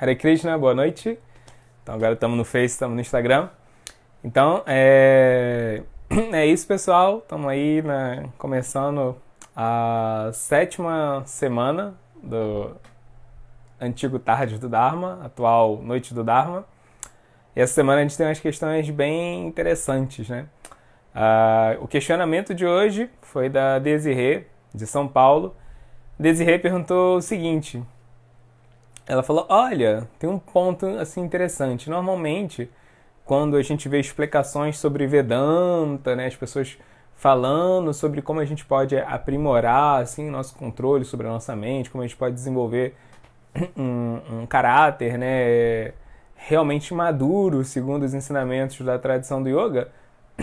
Hare Krishna, boa noite. Então agora estamos no Face, estamos no Instagram. Então, é isso, pessoal. Estamos aí, né, começando a 7ª semana do antigo Tarde do Dharma, atual Noite do Dharma. E essa semana a gente tem umas questões bem interessantes, né? O questionamento de hoje foi da Desirê, de São Paulo. Desirê perguntou o seguinte. Ela falou, olha, tem um ponto assim interessante. Normalmente, quando a gente vê explicações sobre Vedanta, né, as pessoas falando sobre como a gente pode aprimorar assim, nosso controle sobre a nossa mente, como a gente pode desenvolver um caráter, né, realmente maduro, segundo os ensinamentos da tradição do yoga,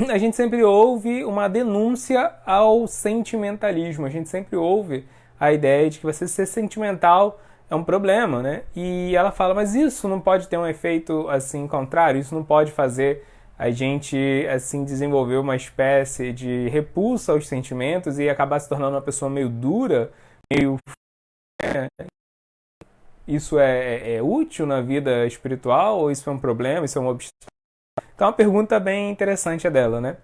a gente sempre ouve uma denúncia ao sentimentalismo. A gente sempre ouve a ideia de que você ser sentimental é um problema, né? E ela fala, mas isso não pode ter um efeito assim contrário, isso não pode fazer a gente assim desenvolver uma espécie de repulsa aos sentimentos e acabar se tornando uma pessoa meio dura, meio... Isso é útil na vida espiritual ou isso é um problema, isso é um obstáculo? Então é uma pergunta bem interessante a dela, né?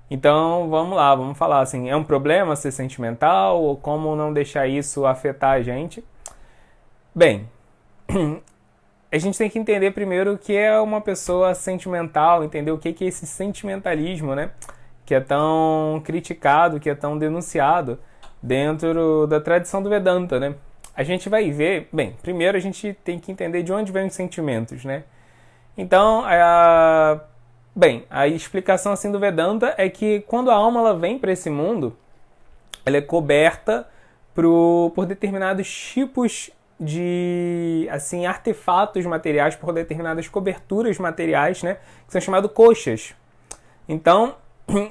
Então vamos lá, vamos falar assim, é um problema ser sentimental ou como não deixar isso afetar a gente? Bem, a gente tem que entender primeiro o que é uma pessoa sentimental, entender o que é esse sentimentalismo, né? Que é tão criticado, que é tão denunciado dentro da tradição do Vedanta, né? A gente vai ver... Bem, primeiro a gente tem que entender de onde vêm os sentimentos, né? Então, a explicação assim do Vedanta é que quando a alma ela vem para esse mundo, ela é coberta por determinados tipos de assim artefatos materiais, por determinadas coberturas materiais, né, que são chamados koshas. Então,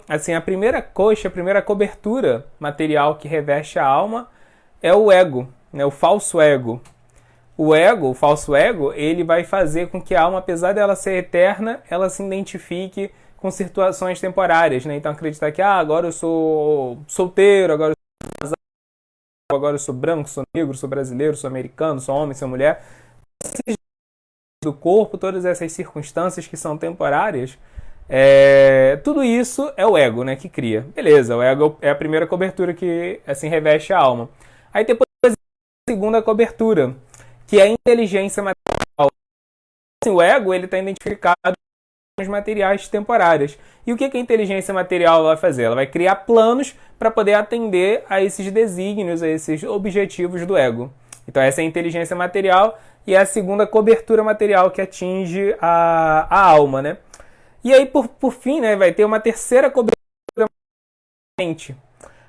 assim, a primeira coxa, a primeira cobertura material que reveste a alma é o ego, né, o falso ego. O falso ego, ele vai fazer com que a alma, apesar dela ser eterna, ela se identifique com situações temporárias, né? Então acreditar que agora eu sou solteiro, agora eu sou branco, sou negro, sou brasileiro, sou americano, sou homem, sou mulher. Do corpo, todas essas circunstâncias que são temporárias, tudo isso é o ego, né, que cria. Beleza, o ego é a primeira cobertura que assim reveste a alma. Aí depois a segunda cobertura, que é a inteligência material. Assim, o ego ele está identificado com os materiais temporários. E o que a inteligência material vai fazer? Ela vai criar planos para poder atender a esses desígnios, a esses objetivos do ego. Então essa é a inteligência material e é a segunda cobertura material que atinge a alma, né? E aí, por fim, né, vai ter uma terceira cobertura da mente.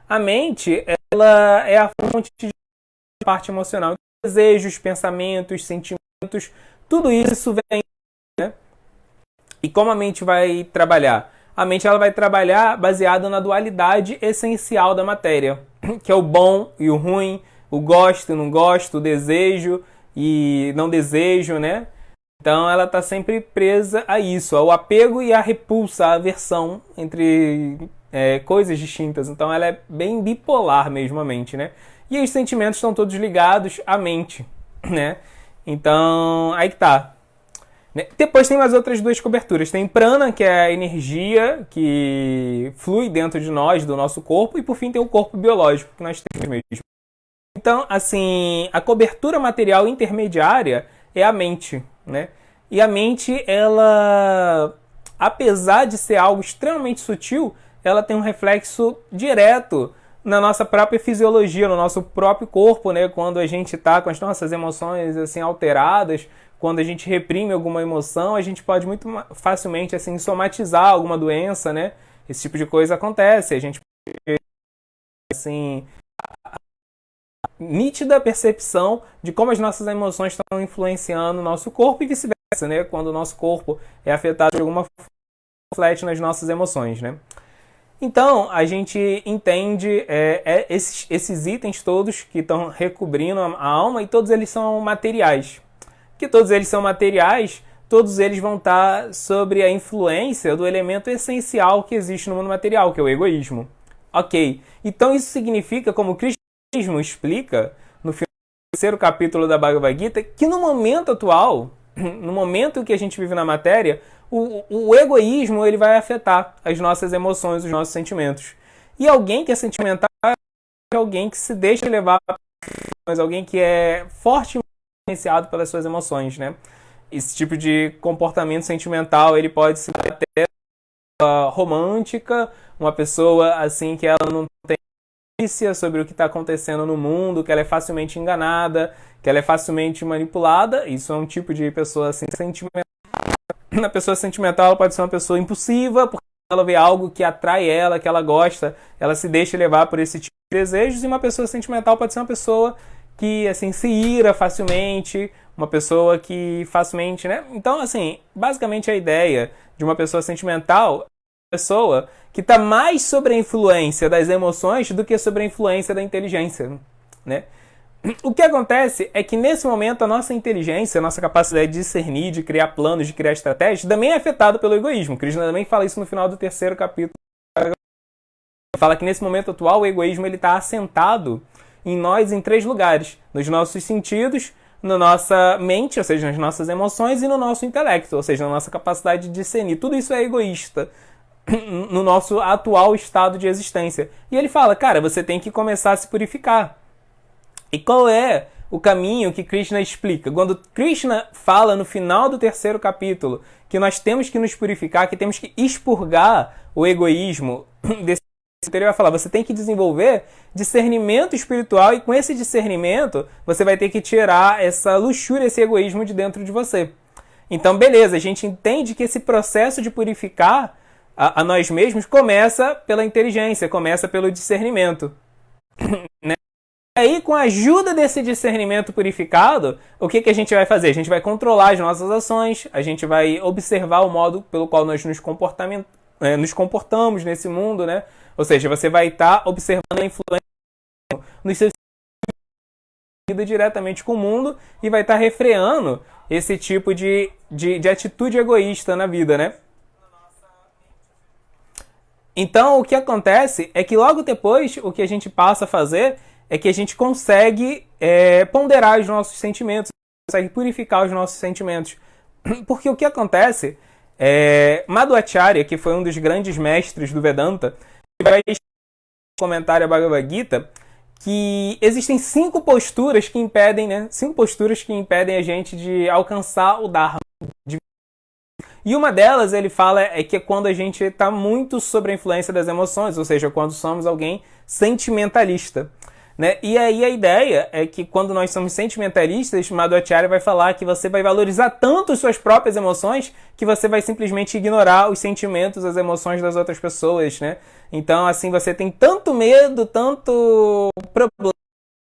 A mente, ela é a fonte de parte emocional. Desejos, pensamentos, sentimentos, tudo isso vem, né? E como a mente vai trabalhar? A mente ela vai trabalhar baseada na dualidade essencial da matéria, que é o bom e o ruim, o gosto e não gosto, o desejo e não desejo, né? Então ela está sempre presa a isso, ao apego e à repulsa, à aversão entre coisas distintas. Então ela é bem bipolar mesmo a mente, né? E os sentimentos estão todos ligados à mente, né? Então aí que tá. Depois tem mais outras duas coberturas. Tem prana, que é a energia que flui dentro de nós, do nosso corpo. E por fim tem o corpo biológico, que nós temos mesmo. Então, assim, a cobertura material intermediária é a mente, né? E a mente, ela, apesar de ser algo extremamente sutil, ela tem um reflexo direto na nossa própria fisiologia, no nosso próprio corpo, né? Quando a gente está com as nossas emoções assim alteradas, quando a gente reprime alguma emoção, a gente pode muito facilmente assim somatizar alguma doença, né? Esse tipo de coisa acontece. A gente assim nítida percepção de como as nossas emoções estão influenciando o nosso corpo e vice-versa, né? Quando o nosso corpo é afetado de alguma forma, reflete nas nossas emoções, né? Então, a gente entende esses itens todos que estão recobrindo a alma e todos eles são materiais. Que todos eles são materiais, todos eles vão estar sobre a influência do elemento essencial que existe no mundo material, que é o egoísmo. Ok, então isso significa, como o cristianismo explica, no final terceiro capítulo da Bhagavad Gita, que no momento atual, no momento que a gente vive na matéria, o egoísmo ele vai afetar as nossas emoções, os nossos sentimentos. E alguém que é sentimental é alguém que se deixa levar, mas alguém que é fortemente influenciado pelas suas emoções, né? Esse tipo de comportamento sentimental, ele pode ser até romântica, uma pessoa assim que ela não tem notícia sobre o que está acontecendo no mundo, que ela é facilmente enganada, que ela é facilmente manipulada. Isso é um tipo de pessoa assim sentimental. A pessoa sentimental ela pode ser uma pessoa impulsiva, porque ela vê algo que atrai ela, que ela gosta, ela se deixa levar por esse tipo de desejos. E uma pessoa sentimental pode ser uma pessoa que assim se ira facilmente, uma pessoa que facilmente, né? Então, assim, basicamente a ideia de uma pessoa sentimental é uma pessoa que está mais sobre a influência das emoções do que sobre a influência da inteligência, né? O que acontece é que nesse momento a nossa inteligência, a nossa capacidade de discernir, de criar planos, de criar estratégias, também é afetada pelo egoísmo. Krishna também fala isso no final do terceiro capítulo. Fala que nesse momento atual o egoísmo está assentado em nós em 3 lugares. Nos nossos sentidos, na nossa mente, ou seja, nas nossas emoções, e no nosso intelecto, ou seja, na nossa capacidade de discernir. Tudo isso é egoísta no nosso atual estado de existência. E ele fala, cara, você tem que começar a se purificar. E qual é o caminho que Krishna explica? Quando Krishna fala no final do terceiro capítulo que nós temos que nos purificar, que temos que expurgar o egoísmo desse ele vai falar, você tem que desenvolver discernimento espiritual e com esse discernimento você vai ter que tirar essa luxúria, esse egoísmo de dentro de você. Então, beleza, a gente entende que esse processo de purificar a nós mesmos começa pela inteligência, começa pelo discernimento. Né? E aí, com a ajuda desse discernimento purificado, o que a gente vai fazer? A gente vai controlar as nossas ações, a gente vai observar o modo pelo qual nós nos comportamos nesse mundo, né? Ou seja, você vai estar observando a influência nos seus sentidos diretamente com o mundo e vai estar refreando esse tipo de atitude egoísta na vida, né? Então, o que acontece é que logo depois, o que a gente passa a fazer é que a gente consegue ponderar os nossos sentimentos, consegue purificar os nossos sentimentos. Porque o que acontece Madhvacharya, que foi um dos grandes mestres do Vedanta, vai comentar a Bhagavad Gita que existem 5 posturas que impedem, né? 5 posturas que impedem a gente de alcançar o Dharma. E uma delas, ele fala, é que é quando a gente está muito sob a influência das emoções, ou seja, quando somos alguém sentimentalista. Né? E aí a ideia é que quando nós somos sentimentalistas, Madhvacharya vai falar que você vai valorizar tanto as suas próprias emoções que você vai simplesmente ignorar os sentimentos, as emoções das outras pessoas, né? Então, assim, você tem tanto medo, tanto problema,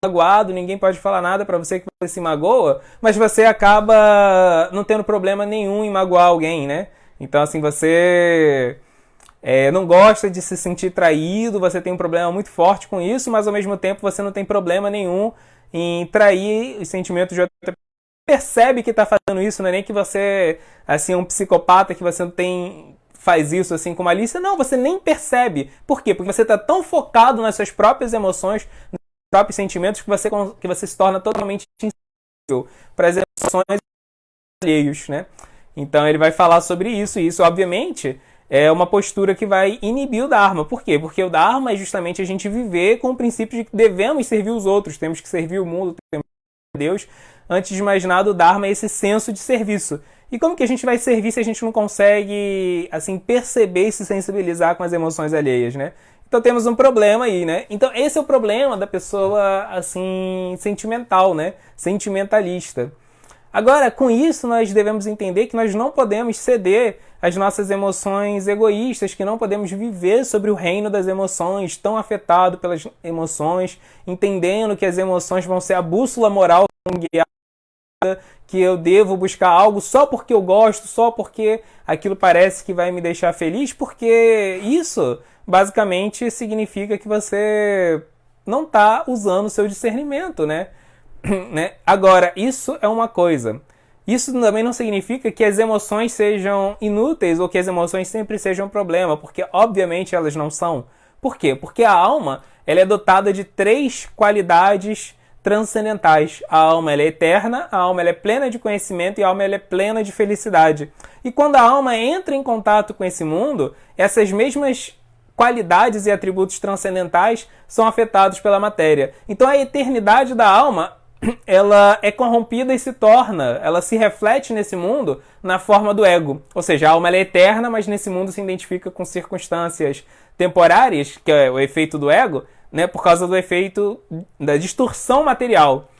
magoado, ninguém pode falar nada pra você que você se magoa, mas você acaba não tendo problema nenhum em magoar alguém, né? Então, assim, você não gosta de se sentir traído, você tem um problema muito forte com isso, mas ao mesmo tempo você não tem problema nenhum em trair os sentimentos de outra pessoa. Percebe que está fazendo isso, não é nem que você assim, é um psicopata, que você não faz isso assim com malícia. Não, você nem percebe. Por quê? Porque você está tão focado nas suas próprias emoções, nos seus próprios sentimentos, que você se torna totalmente insensível para as emoções alheios, né? Então ele vai falar sobre isso, e isso obviamente é uma postura que vai inibir o Dharma. Por quê? Porque o Dharma é justamente a gente viver com o princípio de que devemos servir os outros, temos que servir o mundo, temos que servir Deus. Antes de mais nada, o Dharma é esse senso de serviço. E como que a gente vai servir se a gente não consegue assim, perceber e se sensibilizar com as emoções alheias, né? Então temos um problema aí, né? Então esse é o problema da pessoa assim, sentimental, né? Sentimentalista. Agora, com isso, nós devemos entender que nós não podemos ceder às nossas emoções egoístas, que não podemos viver sobre o reino das emoções, tão afetado pelas emoções, entendendo que as emoções vão ser a bússola moral que eu devo buscar algo só porque eu gosto, só porque aquilo parece que vai me deixar feliz, porque isso basicamente significa que você não está usando o seu discernimento, né? Agora, isso é uma coisa. Isso também não significa que as emoções sejam inúteis ou que as emoções sempre sejam um problema, porque obviamente elas não são. Por quê? Porque a alma ela é dotada de 3 qualidades transcendentais. A alma ela é eterna, a alma ela é plena de conhecimento e a alma ela é plena de felicidade. E quando a alma entra em contato com esse mundo, essas mesmas qualidades e atributos transcendentais são afetados pela matéria. Então a eternidade da alma, ela é corrompida e ela se reflete nesse mundo na forma do ego. Ou seja, a alma ela é eterna, mas nesse mundo se identifica com circunstâncias temporárias, que é o efeito do ego, né, por causa do efeito da distorção material.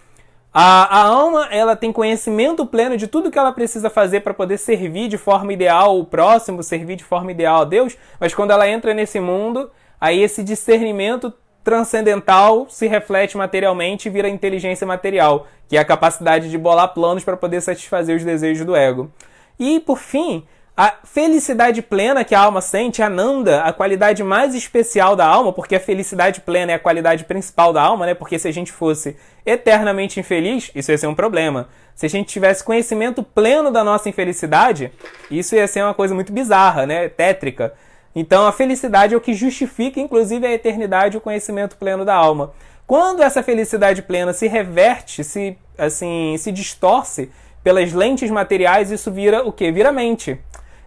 A alma ela tem conhecimento pleno de tudo que ela precisa fazer para poder servir de forma ideal o próximo, servir de forma ideal a Deus, mas quando ela entra nesse mundo, aí esse discernimento transcendental se reflete materialmente e vira inteligência material, que é a capacidade de bolar planos para poder satisfazer os desejos do ego. E, por fim, a felicidade plena que a alma sente, Ananda, a qualidade mais especial da alma, porque a felicidade plena é a qualidade principal da alma, né? Porque se a gente fosse eternamente infeliz, isso ia ser um problema. Se a gente tivesse conhecimento pleno da nossa infelicidade, isso ia ser uma coisa muito bizarra, né? Tétrica. Então a felicidade é o que justifica, inclusive, a eternidade e o conhecimento pleno da alma. Quando essa felicidade plena se reverte, se distorce pelas lentes materiais, isso vira o quê? Vira mente.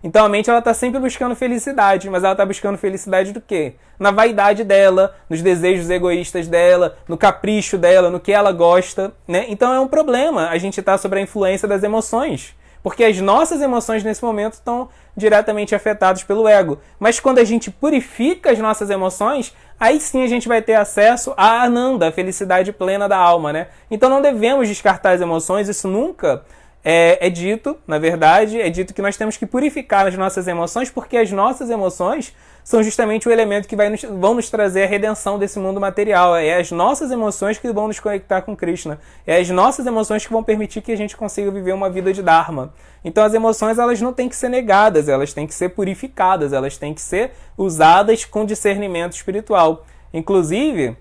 Então a mente ela está sempre buscando felicidade, mas ela está buscando felicidade do quê? Na vaidade dela, nos desejos egoístas dela, no capricho dela, no que ela gosta, né? Então é um problema a gente estar sob a influência das emoções, porque as nossas emoções nesse momento estão diretamente afetadas pelo ego. Mas quando a gente purifica as nossas emoções, aí sim a gente vai ter acesso à Ananda, a felicidade plena da alma, né? Então não devemos descartar as emoções, isso nunca é dito, na verdade, é dito que nós temos que purificar as nossas emoções, porque as nossas emoções são justamente o elemento que vão nos trazer a redenção desse mundo material. É as nossas emoções que vão nos conectar com Krishna. É as nossas emoções que vão permitir que a gente consiga viver uma vida de Dharma. Então as emoções elas não têm que ser negadas, elas têm que ser purificadas, elas têm que ser usadas com discernimento espiritual. Inclusive,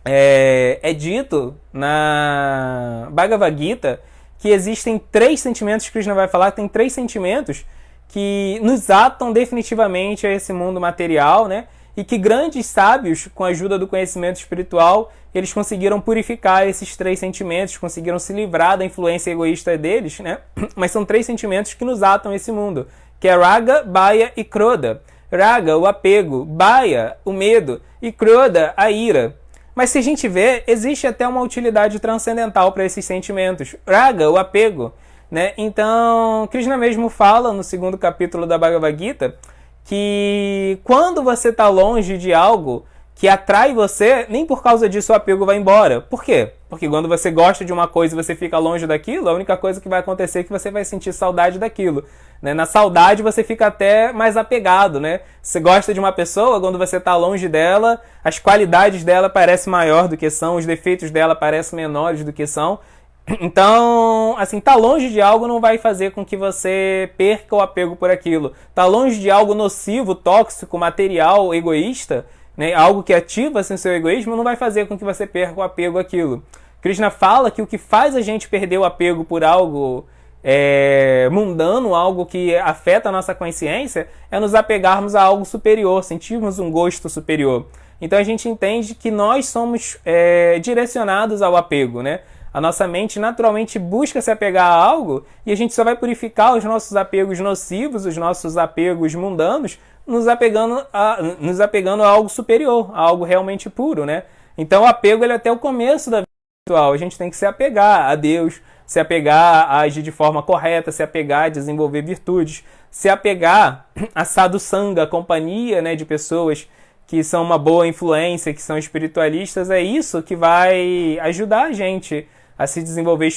é dito na Bhagavad Gita que existem 3 sentimentos, Krishna vai falar, tem 3 sentimentos que nos atam definitivamente a esse mundo material, né? E que grandes sábios, com a ajuda do conhecimento espiritual, eles conseguiram purificar esses 3 sentimentos, conseguiram se livrar da influência egoísta deles, né? Mas são 3 sentimentos que nos atam a esse mundo, que é Raga, Bhaya e Krodha. Raga, o apego, Bhaya, o medo, e Krodha, a ira. Mas se a gente vê, existe até uma utilidade transcendental para esses sentimentos. Raga, o apego, né? Então, Krishna mesmo fala no 2º capítulo da Bhagavad Gita que quando você está longe de algo que atrai você, nem por causa disso o apego vai embora. Por quê? Porque quando você gosta de uma coisa e você fica longe daquilo, a única coisa que vai acontecer é que você vai sentir saudade daquilo. Né? Na saudade você fica até mais apegado, né? Você gosta de uma pessoa, quando você está longe dela, as qualidades dela parecem maior do que são, os defeitos dela parecem menores do que são. Então, assim, tá longe de algo não vai fazer com que você perca o apego por aquilo. Tá longe de algo nocivo, tóxico, material, egoísta, né? Algo que ativa assim, seu egoísmo, não vai fazer com que você perca o apego àquilo. Krishna fala que o que faz a gente perder o apego por algo mundano, algo que afeta a nossa consciência, é nos apegarmos a algo superior, sentirmos um gosto superior. Então a gente entende que nós somos direcionados ao apego, né? A nossa mente naturalmente busca se apegar a algo e a gente só vai purificar os nossos apegos nocivos, os nossos apegos mundanos, nos apegando a algo superior, a algo realmente puro, né? Então o apego ele é até o começo da vida espiritual. A gente tem que se apegar a Deus, se apegar a agir de forma correta, se apegar a desenvolver virtudes, se apegar a sadhu sangha, a companhia, né, de pessoas que são uma boa influência, que são espiritualistas. É isso que vai ajudar a gente a se desenvolver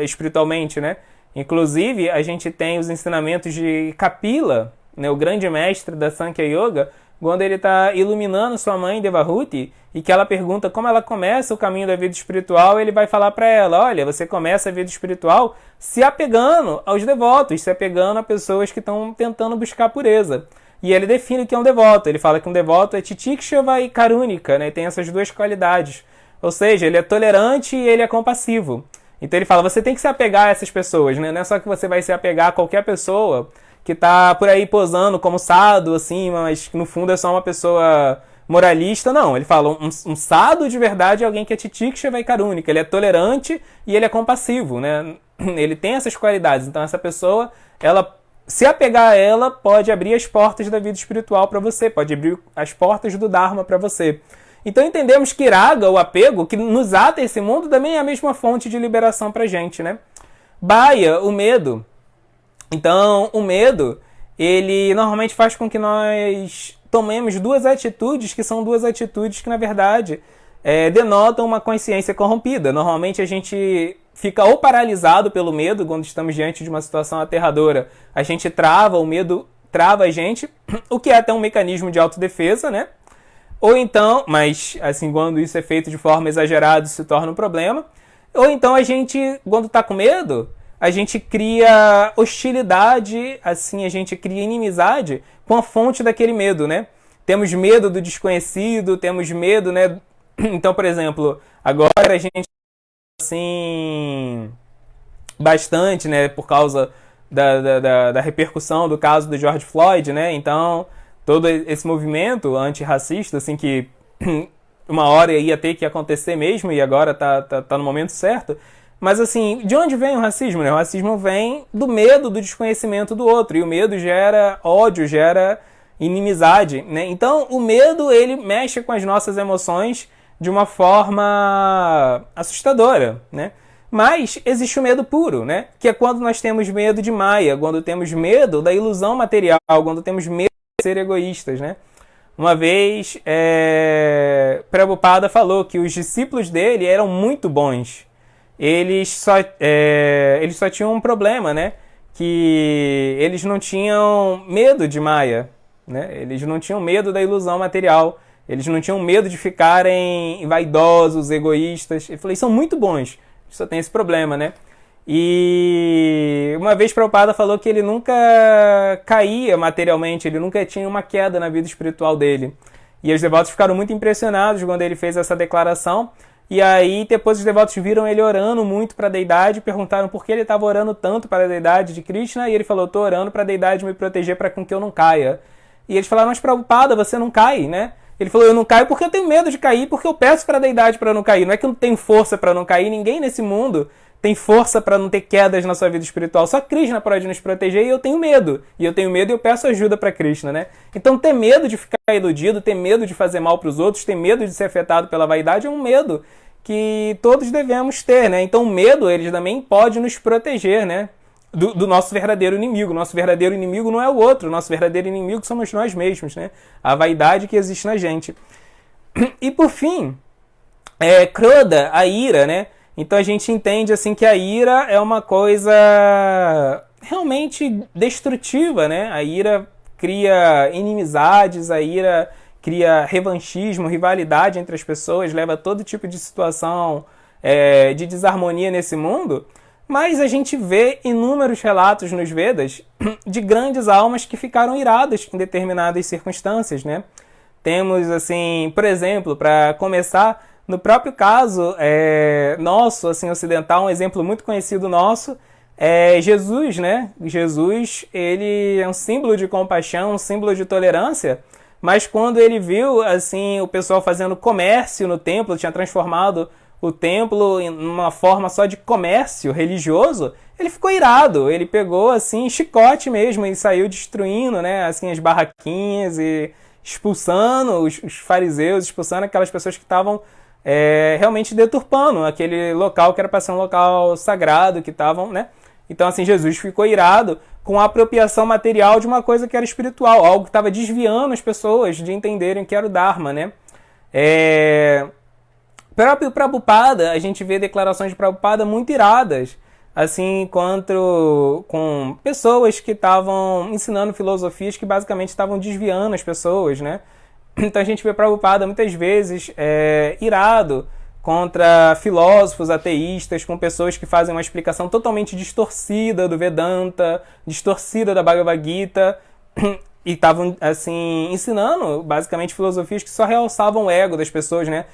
espiritualmente, né? Inclusive, a gente tem os ensinamentos de Kapila, né, o grande mestre da Sankhya Yoga, quando ele está iluminando sua mãe Devahuti, e que ela pergunta como ela começa o caminho da vida espiritual, ele vai falar para ela, olha, você começa a vida espiritual se apegando aos devotos, se apegando a pessoas que estão tentando buscar pureza. E ele define o que é um devoto. Ele fala que um devoto é titikshava e karunika, né? Tem essas 2 qualidades. Ou seja, ele é tolerante e ele é compassivo. Então ele fala, você tem que se apegar a essas pessoas, né? Não é só que você vai se apegar a qualquer pessoa que está por aí posando como sadhu, assim, mas que no fundo é só uma pessoa moralista, não. Ele fala, um sadhu de verdade é alguém que é titiksha vaikarunika, ele é tolerante e ele é compassivo, né? Ele tem essas qualidades. Então essa pessoa, ela, se apegar a ela, pode abrir as portas da vida espiritual para você, pode abrir as portas do Dharma para você. Então entendemos que raga, o apego, que nos ata a esse mundo, também é a mesma fonte de liberação pra gente, né? Bhaya, o medo. Então, o medo, ele normalmente faz com que nós tomemos duas atitudes, que são duas atitudes que, na verdade, denotam uma consciência corrompida. Normalmente a gente fica ou paralisado pelo medo, quando estamos diante de uma situação aterradora. A gente trava, o medo trava a gente, o que é até um mecanismo de autodefesa, né? Ou então, mas assim, quando isso é feito de forma exagerada, se torna um problema. Ou então a gente, quando está com medo, a gente cria hostilidade, assim, a gente cria inimizade com a fonte daquele medo, né? Temos medo do desconhecido, temos medo, né? Então, por exemplo, agora a gente, assim, bastante, né, por causa da repercussão do caso do George Floyd, né? Então, todo esse movimento antirracista, assim, que uma hora ia ter que acontecer mesmo e agora tá no momento certo. Mas, assim, de onde vem o racismo, né? O racismo vem do medo do desconhecimento do outro. E o medo gera ódio, gera inimizade, né? Então, o medo, ele mexe com as nossas emoções de uma forma assustadora, né? Mas existe o medo puro, né? Que é quando nós temos medo de Maya, quando temos medo da ilusão material, quando temos medo de ser egoístas, né? Uma vez, Prabhupada falou que os discípulos dele eram muito bons. Eles só tinham um problema, né? Que eles não tinham medo de Maya, né? Eles não tinham medo da ilusão material. Eles não tinham medo de ficarem vaidosos, egoístas. Eu falei, são muito bons. Só tem esse problema, né? E uma vez Prabhupada falou que ele nunca caía materialmente, ele nunca tinha uma queda na vida espiritual dele. E os devotos ficaram muito impressionados quando ele fez essa declaração. E aí depois os devotos viram ele orando muito para a deidade, perguntaram por que ele estava orando tanto para a deidade de Krishna, e ele falou, estou orando para a deidade me proteger para que eu não caia. E eles falaram, mas Prabhupada, você não cai, né? Ele falou, eu não caio porque eu tenho medo de cair, porque eu peço para a deidade para não cair. Não é que eu não tenho força para não cair, ninguém nesse mundo tem força para não ter quedas na sua vida espiritual. Só Krishna pode nos proteger e eu tenho medo. E eu tenho medo e eu peço ajuda para Krishna, né? Então ter medo de ficar iludido, ter medo de fazer mal para os outros, ter medo de ser afetado pela vaidade é um medo que todos devemos ter, né? Então o medo, ele também pode nos proteger, né? Do nosso verdadeiro inimigo. Nosso verdadeiro inimigo não é o outro. Nosso verdadeiro inimigo somos nós mesmos, né? A vaidade que existe na gente. E por fim, Krodha, a ira, né? Então a gente entende assim que a ira é uma coisa realmente destrutiva, né? A ira cria inimizades, a ira cria revanchismo, rivalidade entre as pessoas, leva a todo tipo de situação de desarmonia nesse mundo. Mas a gente vê inúmeros relatos nos Vedas de grandes almas que ficaram iradas em determinadas circunstâncias, né? Temos, assim, por exemplo, para começar, no próprio caso nosso, assim, ocidental, um exemplo muito conhecido nosso é Jesus, né? Jesus, ele é um símbolo de compaixão, um símbolo de tolerância, mas quando ele viu, assim, o pessoal fazendo comércio no templo, tinha transformado o templo em uma forma só de comércio religioso, ele ficou irado, ele pegou, assim, chicote mesmo e saiu destruindo, né, assim, as barraquinhas e expulsando os fariseus, expulsando aquelas pessoas que estavam realmente deturpando aquele local que era para ser um local sagrado, que estavam, né? Então, assim, Jesus ficou irado com a apropriação material de uma coisa que era espiritual, algo que estava desviando as pessoas de entenderem que era o Dharma, né? Próprio Prabhupada, a gente vê declarações de Prabhupada muito iradas, assim, com pessoas que estavam ensinando filosofias que basicamente estavam desviando as pessoas, né? Então a gente vê Prabhupada muitas vezes irado contra filósofos ateístas, com pessoas que fazem uma explicação totalmente distorcida do Vedanta, distorcida da Bhagavad Gita, e estavam, assim, ensinando basicamente filosofias que só realçavam o ego das pessoas, né?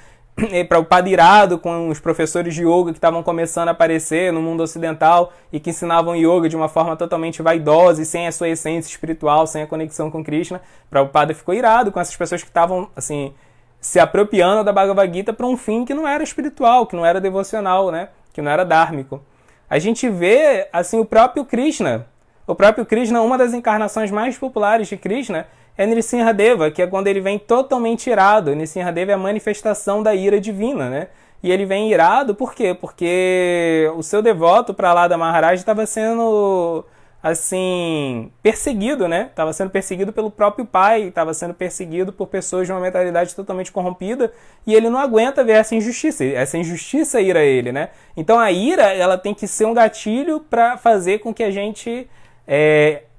Prabhupada irado com os professores de yoga que estavam começando a aparecer no mundo ocidental e que ensinavam yoga de uma forma totalmente vaidosa e sem a sua essência espiritual, sem a conexão com Krishna. Prabhupada ficou irado com essas pessoas que estavam, assim, se apropriando da Bhagavad Gita para um fim que não era espiritual, que não era devocional, né? Que não era dhármico. A gente vê, assim, o próprio Krishna. O próprio Krishna, uma das encarnações mais populares de Krishna é Nrsimhadeva, que é quando ele vem totalmente irado. Nrsimhadeva é a manifestação da ira divina, né? E ele vem irado por quê? Porque o seu devoto, Prahlada Maharaj, estava sendo, assim, perseguido, né? Estava sendo perseguido pelo próprio pai, estava sendo perseguido por pessoas de uma mentalidade totalmente corrompida, e ele não aguenta ver essa injustiça ira ele, né? Então a ira, ela tem que ser um gatilho para fazer com que a gente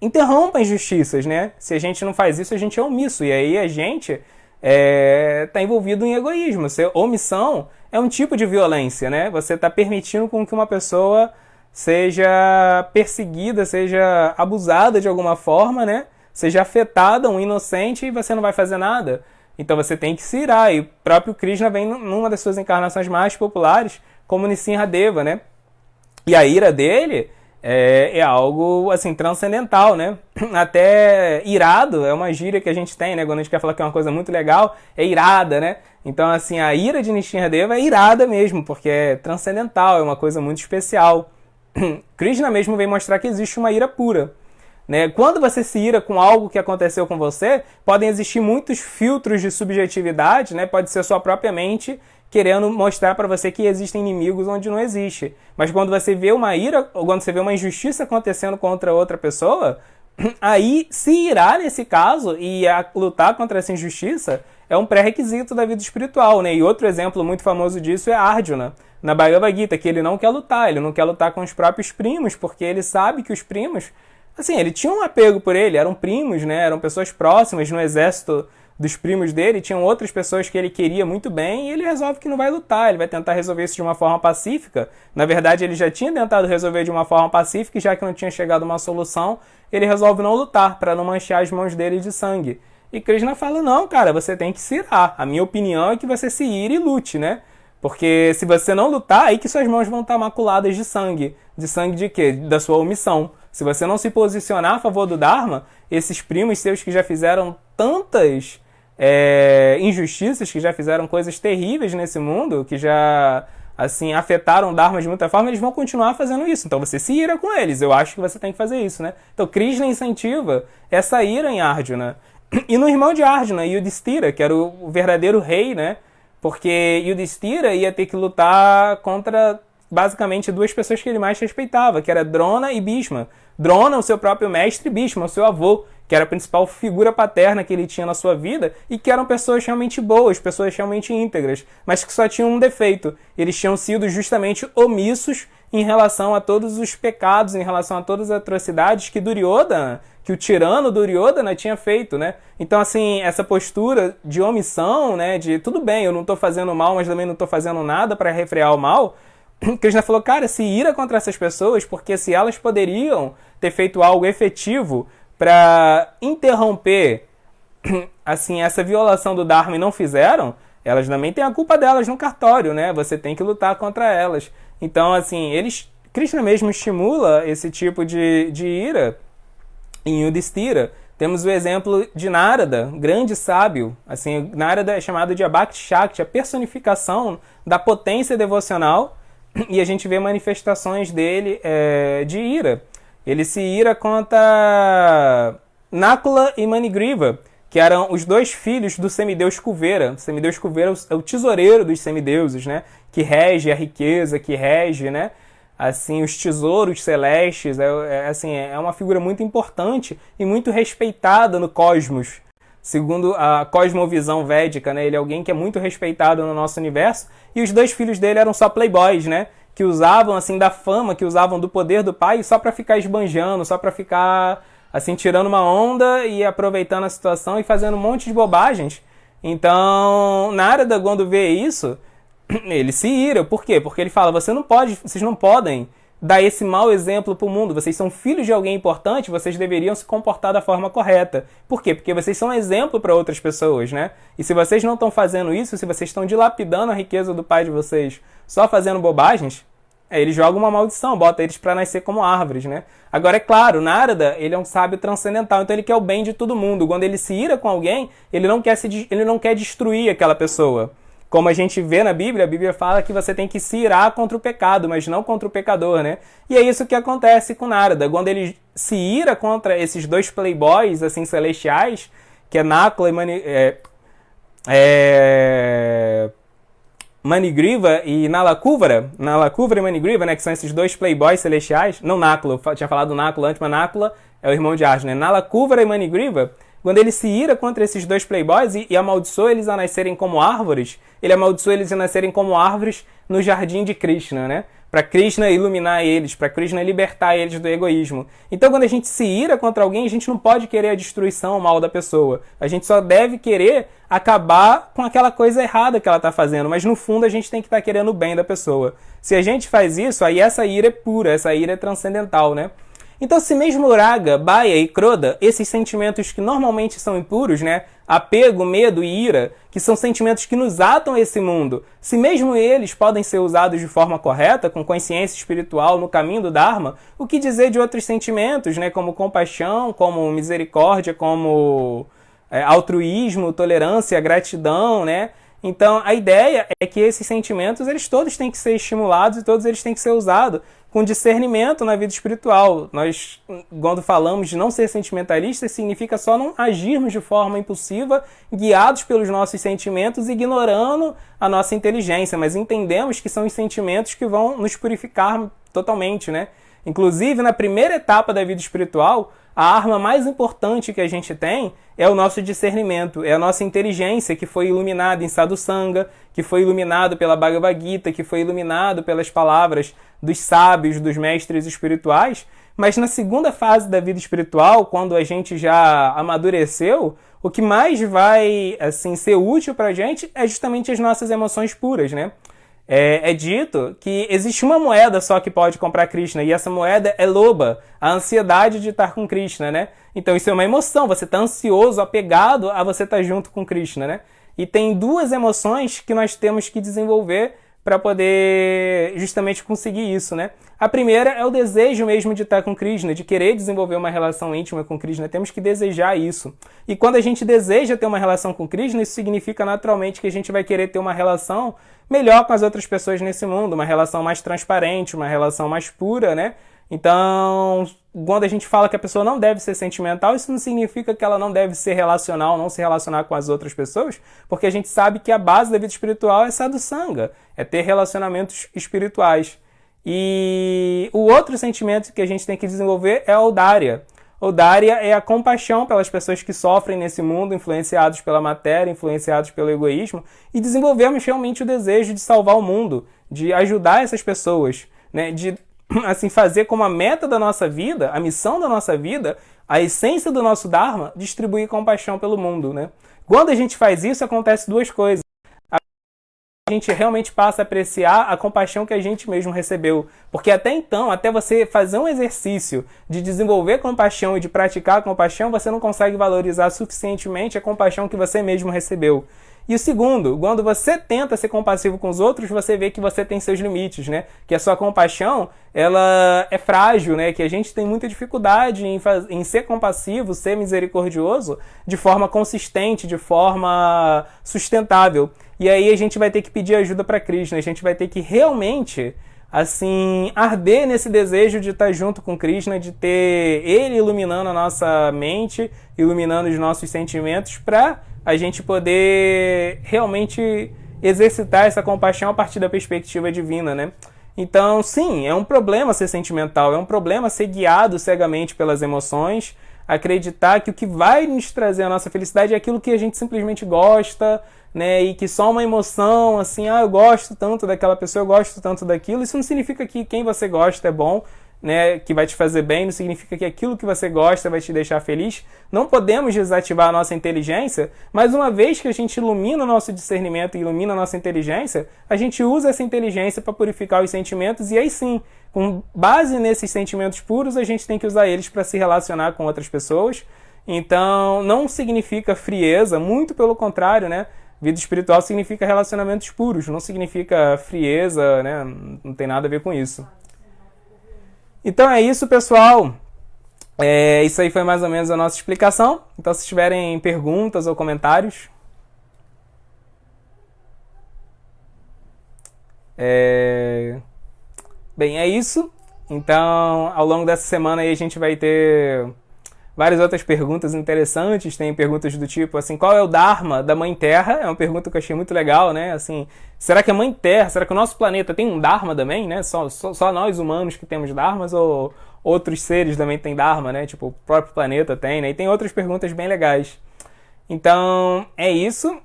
interrompa injustiças, né? Se a gente não faz isso, a gente é omisso, e aí a gente está envolvido em egoísmo. Omissão é um tipo de violência, né? Você está permitindo com que uma pessoa seja perseguida, seja abusada de alguma forma, né? Seja afetada, um inocente, e você não vai fazer nada. Então você tem que se irar. E o próprio Krishna vem numa das suas encarnações mais populares, como Nrsimhadeva, né? E a ira dele é algo, assim, transcendental, né? Até irado é uma gíria que a gente tem, né? Quando a gente quer falar que é uma coisa muito legal, é irada, né? Então, assim, a ira de Nrsimhadeva é irada mesmo, porque é transcendental, é uma coisa muito especial. Krishna mesmo vem mostrar que existe uma ira pura, né? Quando você se ira com algo que aconteceu com você, podem existir muitos filtros de subjetividade, né? Pode ser sua própria mente querendo mostrar para você que existem inimigos onde não existe. Mas quando você vê uma ira, ou quando você vê uma injustiça acontecendo contra outra pessoa, aí se irar nesse caso e lutar contra essa injustiça é um pré-requisito da vida espiritual, né? E outro exemplo muito famoso disso é Arjuna, na Bhagavad Gita, que ele não quer lutar com os próprios primos, porque ele sabe que os primos, assim, ele tinha um apego por ele, eram primos, né? Eram pessoas próximas no exército dos primos dele, tinham outras pessoas que ele queria muito bem, e ele resolve que não vai lutar, ele vai tentar resolver isso de uma forma pacífica. Na verdade, ele já tinha tentado resolver de uma forma pacífica, e já que não tinha chegado a uma solução, ele resolve não lutar, para não manchar as mãos dele de sangue. E Krishna fala, não, cara, você tem que se irar. A minha opinião é que você se ire e lute, né? Porque se você não lutar, aí que suas mãos vão estar maculadas de sangue. De sangue de quê? Da sua omissão. Se você não se posicionar a favor do Dharma, esses primos seus que já fizeram tantas injustiças, que já fizeram coisas terríveis nesse mundo, que já, assim, afetaram o Dharma de muita forma, eles vão continuar fazendo isso. Então você se ira com eles. Eu acho que você tem que fazer isso, né? Então Krishna incentiva essa ira em Arjuna. E no irmão de Arjuna, Yudhishthira, que era o verdadeiro rei, né? Porque Yudhishthira ia ter que lutar contra, basicamente, duas pessoas que ele mais respeitava, que era Drona e Bhishma. Drona, o seu próprio mestre, e Bhishma, o seu avô, que era a principal figura paterna que ele tinha na sua vida, e que eram pessoas realmente boas, pessoas realmente íntegras, mas que só tinham um defeito. Eles tinham sido justamente omissos em relação a todos os pecados, em relação a todas as atrocidades que Duryodhana, que o tirano Duryodhana tinha feito, né? Então, assim, essa postura de omissão, né, de tudo bem, eu não estou fazendo mal, mas também não estou fazendo nada para refrear o mal, Krishna falou, cara, se ira contra essas pessoas, porque se elas poderiam ter feito algo efetivo para interromper, assim, essa violação do Dharma e não fizeram, elas também têm a culpa delas no cartório, né? Você tem que lutar contra elas. Então, assim, Krishna mesmo estimula esse tipo de ira em Yudhishthira. Temos o exemplo de Narada, grande sábio. Assim, Narada é chamado de Abhakti Shakti, a personificação da potência devocional, e a gente vê manifestações dele de ira. Ele se ira contra Nakula e Manigriva, que eram os dois filhos do semideus Kuvera. O semideus Kuvera é o tesoureiro dos semideuses, né? Que rege a riqueza, que rege, né? Assim, os tesouros celestes. Assim, é uma figura muito importante e muito respeitada no cosmos. Segundo a cosmovisão védica, né? Ele é alguém que é muito respeitado no nosso universo. E os dois filhos dele eram só playboys, né? Que usavam, assim, da fama, que usavam do poder do pai só para ficar esbanjando, só para ficar, assim, tirando uma onda e aproveitando a situação e fazendo um monte de bobagens. Então, Narada, quando vê isso, ele se ira. Por quê? Porque ele fala, vocês não podem dar esse mau exemplo para o mundo. Vocês são filhos de alguém importante, vocês deveriam se comportar da forma correta. Por quê? Porque vocês são exemplo para outras pessoas, né? E se vocês não estão fazendo isso, se vocês estão dilapidando a riqueza do pai de vocês, só fazendo bobagens, Ele joga uma maldição, bota eles para nascer como árvores, né? Agora, é claro, Narada, ele é um sábio transcendental, então ele quer o bem de todo mundo. Quando ele se ira com alguém, ele não quer destruir aquela pessoa. Como a gente vê na Bíblia, a Bíblia fala que você tem que se irar contra o pecado, mas não contra o pecador, né? E é isso que acontece com Narada. Quando ele se ira contra esses dois playboys, assim, celestiais, que é Nakula e Manigriva e Nalakuvara e Manigriva, né, que são esses dois playboys celestiais, não Nakula, eu tinha falado Nakula antes, mas Nakula é o irmão de Arjuna, né? Nalakuvara e Manigriva, quando ele se ira contra esses dois playboys e amaldiçoa eles a nascerem como árvores, ele amaldiçoa eles a nascerem como árvores no jardim de Krishna, né? Para Krishna iluminar eles, para Krishna libertar eles do egoísmo. Então, quando a gente se ira contra alguém, a gente não pode querer a destruição, o mal da pessoa. A gente só deve querer acabar com aquela coisa errada que ela está fazendo, mas no fundo a gente tem que estar querendo o bem da pessoa. Se a gente faz isso, aí essa ira é pura, essa ira é transcendental, né? Então, se mesmo Raga, Baya e Krodha, esses sentimentos que normalmente são impuros, né? Apego, medo e ira, que são sentimentos que nos atam a esse mundo, se mesmo eles podem ser usados de forma correta, com consciência espiritual no caminho do Dharma, o que dizer de outros sentimentos, né? Como compaixão, como misericórdia, como altruísmo, tolerância, gratidão, né? Então, a ideia é que esses sentimentos, eles todos têm que ser estimulados e todos eles têm que ser usados com discernimento na vida espiritual. Nós, quando falamos de não ser sentimentalistas, significa só não agirmos de forma impulsiva, guiados pelos nossos sentimentos, ignorando a nossa inteligência, mas entendemos que são os sentimentos que vão nos purificar totalmente, né? Inclusive, na primeira etapa da vida espiritual, a arma mais importante que a gente tem é o nosso discernimento, é a nossa inteligência que foi iluminada em Sadhusanga, que foi iluminado pela Bhagavad Gita, que foi iluminado pelas palavras dos sábios, dos mestres espirituais. Mas na segunda fase da vida espiritual, quando a gente já amadureceu, o que mais vai assim ser útil para a gente é justamente as nossas emoções puras, né? É dito que existe uma moeda só que pode comprar Krishna, e essa moeda é loba, a ansiedade de estar com Krishna, né? Então isso é uma emoção, você está ansioso, apegado a você estar junto com Krishna, né? E tem duas emoções que nós temos que desenvolver para poder justamente conseguir isso, né? A primeira é o desejo mesmo de estar com Krishna, de querer desenvolver uma relação íntima com Krishna. Temos que desejar isso. E quando a gente deseja ter uma relação com Krishna, isso significa naturalmente que a gente vai querer ter uma relação melhor com as outras pessoas nesse mundo, uma relação mais transparente, uma relação mais pura, né? Então, quando a gente fala que a pessoa não deve ser sentimental, isso não significa que ela não deve ser relacional, não se relacionar com as outras pessoas, porque a gente sabe que a base da vida espiritual é sadhusanga, é ter relacionamentos espirituais. E o outro sentimento que a gente tem que desenvolver é a audária. Audária é a compaixão pelas pessoas que sofrem nesse mundo, influenciados pela matéria, influenciados pelo egoísmo, e desenvolvermos realmente o desejo de salvar o mundo, de ajudar essas pessoas, né? De assim, fazer como a meta da nossa vida, a missão da nossa vida, a essência do nosso Dharma, distribuir compaixão pelo mundo, né? Quando a gente faz isso, acontece duas coisas. A gente realmente passa a apreciar a compaixão que a gente mesmo recebeu. Porque até então, até você fazer um exercício de desenvolver compaixão e de praticar a compaixão, você não consegue valorizar suficientemente a compaixão que você mesmo recebeu. E o segundo, quando você tenta ser compassivo com os outros, você vê que você tem seus limites, né? Que a sua compaixão, ela é frágil, né? Que a gente tem muita dificuldade em ser compassivo, ser misericordioso de forma consistente, de forma sustentável. E aí a gente vai ter que pedir ajuda para Krishna, a gente vai ter que realmente, assim, arder nesse desejo de estar junto com Krishna, de ter ele iluminando a nossa mente, iluminando os nossos sentimentos, para a gente poder realmente exercitar essa compaixão a partir da perspectiva divina, né? Então, sim, é um problema ser sentimental, é um problema ser guiado cegamente pelas emoções, acreditar que o que vai nos trazer a nossa felicidade é aquilo que a gente simplesmente gosta, né? E que só uma emoção, assim, eu gosto tanto daquela pessoa, eu gosto tanto daquilo. Isso não significa que quem você gosta é bom, né? Que vai te fazer bem, não significa que aquilo que você gosta vai te deixar feliz. Não podemos desativar a nossa inteligência, mas uma vez que a gente ilumina o nosso discernimento e ilumina a nossa inteligência, a gente usa essa inteligência para purificar os sentimentos, e aí sim, com base nesses sentimentos puros, a gente tem que usar eles para se relacionar com outras pessoas. Então, não significa frieza, muito pelo contrário, né? Vida espiritual significa relacionamentos puros, não significa frieza, né? Não tem nada a ver com isso. Então é isso, pessoal. Isso aí foi mais ou menos a nossa explicação. Então, se tiverem perguntas ou comentários... Bem, é isso. Então, ao longo dessa semana aí a gente vai ter várias outras perguntas interessantes. Tem perguntas do tipo, assim, qual é o Dharma da Mãe Terra? É uma pergunta que eu achei muito legal, né? Assim, será que a Mãe Terra, será que o nosso planeta tem um Dharma também, né? Só nós humanos que temos Dharmas ou outros seres também têm Dharma, né? Tipo, o próprio planeta tem, né? E tem outras perguntas bem legais. Então, é isso.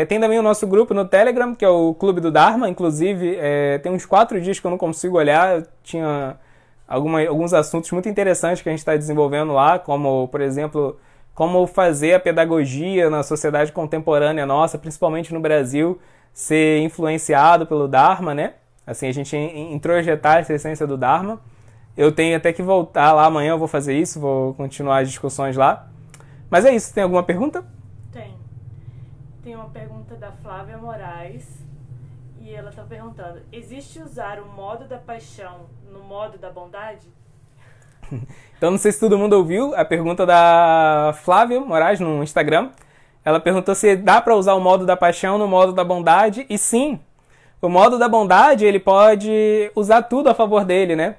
Tem também o nosso grupo no Telegram, que é o Clube do Dharma. Inclusive, tem uns 4 dias que eu não consigo olhar. Tinha alguns assuntos muito interessantes que a gente está desenvolvendo lá, como, por exemplo, como fazer a pedagogia na sociedade contemporânea nossa, principalmente no Brasil, ser influenciado pelo Dharma, né? Assim, a gente introjetar essa essência do Dharma. Eu tenho até que voltar lá amanhã, eu vou fazer isso, vou continuar as discussões lá. Mas é isso, tem alguma pergunta? Tem uma pergunta da Flávia Moraes e ela está perguntando: existe usar o modo da paixão no modo da bondade? Então não sei se todo mundo ouviu a pergunta da Flávia Moraes no Instagram. Ela perguntou se dá para usar o modo da paixão no modo da bondade, e sim, o modo da bondade ele pode usar tudo a favor dele, né?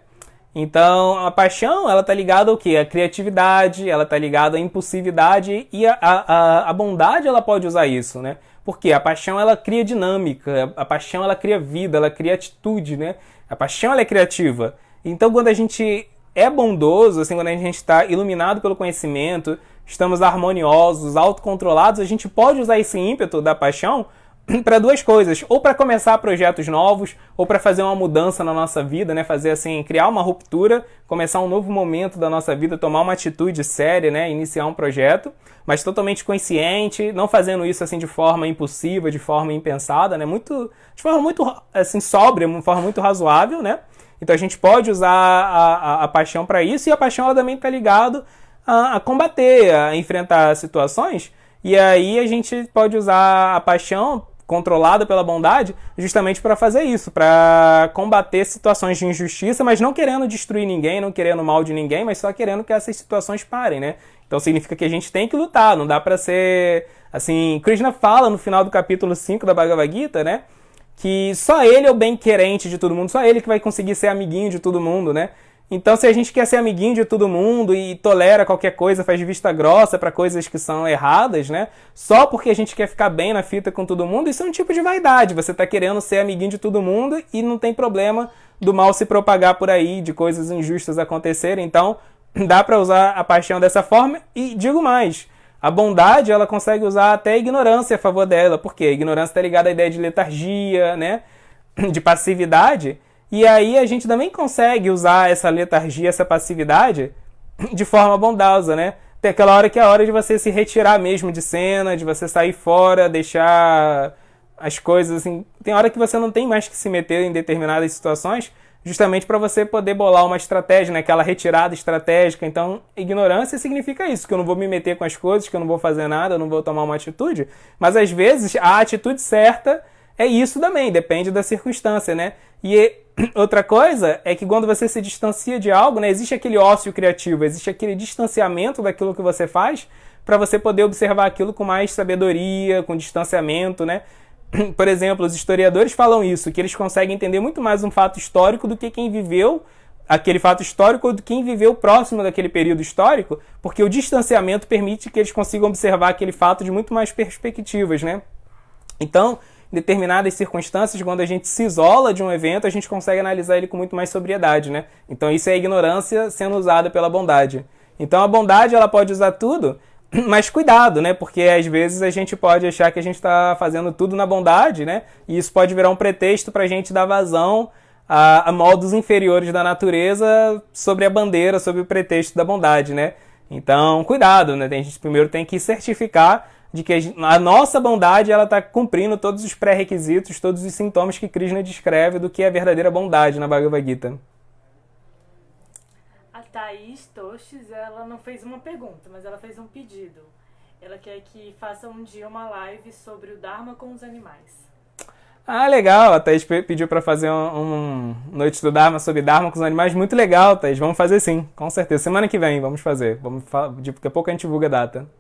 Então, a paixão, ela tá ligada ao quê? A criatividade, ela tá ligada à impulsividade, e a bondade, ela pode usar isso, né? Porque a paixão, ela cria dinâmica, a paixão, ela cria vida, ela cria atitude, né? A paixão, ela é criativa. Então, quando a gente é bondoso, assim, quando a gente está iluminado pelo conhecimento, estamos harmoniosos, autocontrolados, a gente pode usar esse ímpeto da paixão para 2 coisas, ou para começar projetos novos, ou para fazer uma mudança na nossa vida, né? Fazer assim, criar uma ruptura, começar um novo momento da nossa vida, tomar uma atitude séria, né? Iniciar um projeto, mas totalmente consciente, não fazendo isso assim de forma impulsiva, de forma impensada, né? De forma muito assim sóbria, de forma muito razoável, né? Então a gente pode usar a paixão para isso, e a paixão ela também está ligada a combater, a enfrentar situações, e aí a gente pode usar a paixão controlada pela bondade, justamente para fazer isso, para combater situações de injustiça, mas não querendo destruir ninguém, não querendo mal de ninguém, mas só querendo que essas situações parem, né? Então significa que a gente tem que lutar, não dá para ser... Assim, Krishna fala no final do capítulo 5 da Bhagavad Gita, né? Que só ele é o bem-querente de todo mundo, só ele que vai conseguir ser amiguinho de todo mundo, né? Então, se a gente quer ser amiguinho de todo mundo e tolera qualquer coisa, faz vista grossa para coisas que são erradas, né? Só porque a gente quer ficar bem na fita com todo mundo, isso é um tipo de vaidade. Você tá querendo ser amiguinho de todo mundo e não tem problema do mal se propagar por aí, de coisas injustas acontecerem. Então, dá para usar a paixão dessa forma. E digo mais, a bondade, ela consegue usar até a ignorância a favor dela. Por quê? A ignorância está ligada à ideia de letargia, né? De passividade. E aí a gente também consegue usar essa letargia, essa passividade de forma bondosa, né? Tem aquela hora que é a hora de você se retirar mesmo de cena, de você sair fora, deixar as coisas assim... Tem hora que você não tem mais que se meter em determinadas situações, justamente para você poder bolar uma estratégia, né? Aquela retirada estratégica. Então, ignorância significa isso, que eu não vou me meter com as coisas, que eu não vou fazer nada, eu não vou tomar uma atitude. Mas às vezes a atitude certa é isso também, depende da circunstância, né? E outra coisa é que quando você se distancia de algo, né, existe aquele ócio criativo, existe aquele distanciamento daquilo que você faz para você poder observar aquilo com mais sabedoria, com distanciamento, né? Por exemplo, os historiadores falam isso, que eles conseguem entender muito mais um fato histórico do que quem viveu aquele fato histórico ou de quem viveu próximo daquele período histórico, porque o distanciamento permite que eles consigam observar aquele fato de muito mais perspectivas, né? Então, em determinadas circunstâncias, quando a gente se isola de um evento, a gente consegue analisar ele com muito mais sobriedade, né? Então isso é a ignorância sendo usada pela bondade. Então a bondade, ela pode usar tudo, mas cuidado, né? Porque às vezes a gente pode achar que a gente está fazendo tudo na bondade, né? E isso pode virar um pretexto para a gente dar vazão a modos inferiores da natureza sobre a bandeira, sobre o pretexto da bondade, né? Então, cuidado, né? A gente primeiro tem que certificar de que a nossa bondade ela está cumprindo todos os pré-requisitos, todos os sintomas que Krishna descreve do que é a verdadeira bondade na Bhagavad Gita. A Thaís Toches, ela não fez uma pergunta, mas ela fez um pedido. Ela quer que faça um dia uma live sobre o Dharma com os animais. Ah, legal. A Thaís pediu pra fazer Noite do Dharma sobre Dharma com os animais. Muito legal, Thaís. Vamos fazer sim, com certeza. Semana que vem vamos fazer. Daqui a pouco a gente divulga a data.